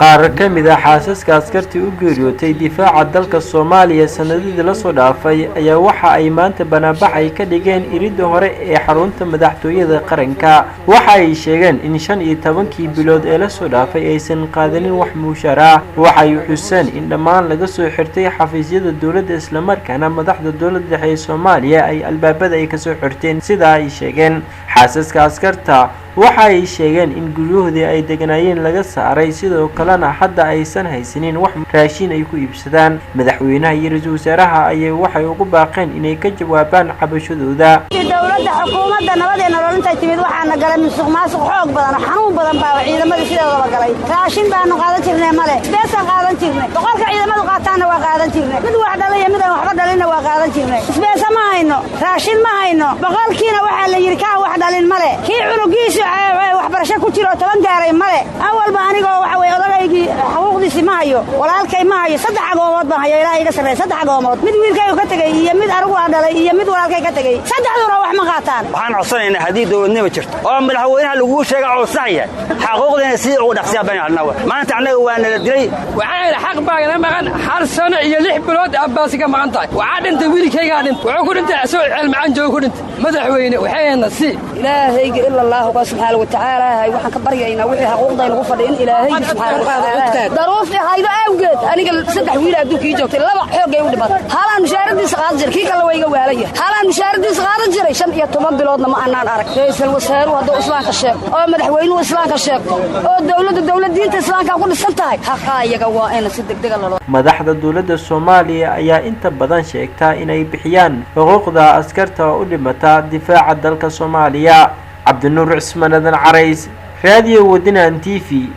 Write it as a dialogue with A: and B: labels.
A: qaar ka mid ah xaasaska askartii u geeriyootay difaaca dalka Soomaaliya sanadihii la soo dhaafay ayaa waxa ay maanta banaanbax ay ka dhigeen iridda hore ee xarunta madaxtooyada qaranka. waxa ay sheegeen in 15 bilood ee la soo dhaafay aysan qaadanin wax mushahar ah. waxa ay xuseen in dhammaan laga soo xirtay xafiisyada dawladda isla markaana madaxda dawladda ee Soomaaliya ay albaabada ay ka soo xirteen sida ay sheegeen. xaasaska askarta waxa ay sheegeen in guryahoodii ay deganaayeen laga saaray sidoo kalena hadda aysan haysanin wax raashin ay ku iibsadaan. madaxweynaha iyo ra'iisul wasaaraha ayay waxay ugu baaqeen inay ka jawaabaan cabashadooda.
B: dawladda xukuumadda nabadda nololinta timid waxaana galay musuqmaasuq xoog badan xanuun badan baa ciidamada sidooda galay. raashin baanu qaadan jirnay male beesan qaadan jirnay boqolka ciidamadu qaataana waa qaadan jirnay mid wax dhalay mid aan waxba dhalinna waa qaadan jirnay. isbeesa ma hayno raashin ma hayno boqolkiina waxa la yiri ka wax dhalin male kii cunugiisa waxbarasho ku jiro 10 gaaray male awalba anigoo waxa way odagaygii xuquuqdiisi ma hayo walaalkay ma hayo saddex agoomood baan hayo ilaahay iga sameeyay saddex agoomood mid wiilkay ka tagay iyo mid anigu aan dhalay iyo mid walaalkay ka tagay saddexduna wax ma qaataan.
C: waxaan codsanaynaa hadii dawladnimo jirto oo madaxweynaha lagu sheegay oo sax yahay xuquuqdeena si uu dhaqsiya banaan maanta anaga waa nala dilay
D: waxaan xaq baagana maqan hal sano iyo 6 bilood abbaasiga maqan tahay waxa dhintay wiilkayga dhintay wuxuu ku dhintay asoo cilmaan joog ku dhintay madaxweyne waxayna si ilaahayga illa allah subhanahu wa ta'ala waxaan ka baryaynaa wixii xuquuqdayna ugu fadhiin ilaahay subhanahu wa ta'ala daruufti haydo awgeed aniga saddex wiil adduunkii joogtay laba xoogay u dhimatay halaan mushaaradiisa qaadan jiray kii kale wayga waalaya halaan mushaaradiisa qaadan jiray 15 biloodna ma aanan arag ra'iisul wasaaruhu hadda islaamka sheeg oo madaxweynuhu islaamka sheeg oo dawladdiinta islaamka ku dhisan tahay xaqaayaga waa in si degdeg ah loo
A: madaxda dawladda Soomaaliya ayaa inta badan sheegta inay bixiyaan xuquuqda askarta u dhimata difaaca dalka Soomaaliya. عبد النور عثمان ذن عريس راديو ودنا TV.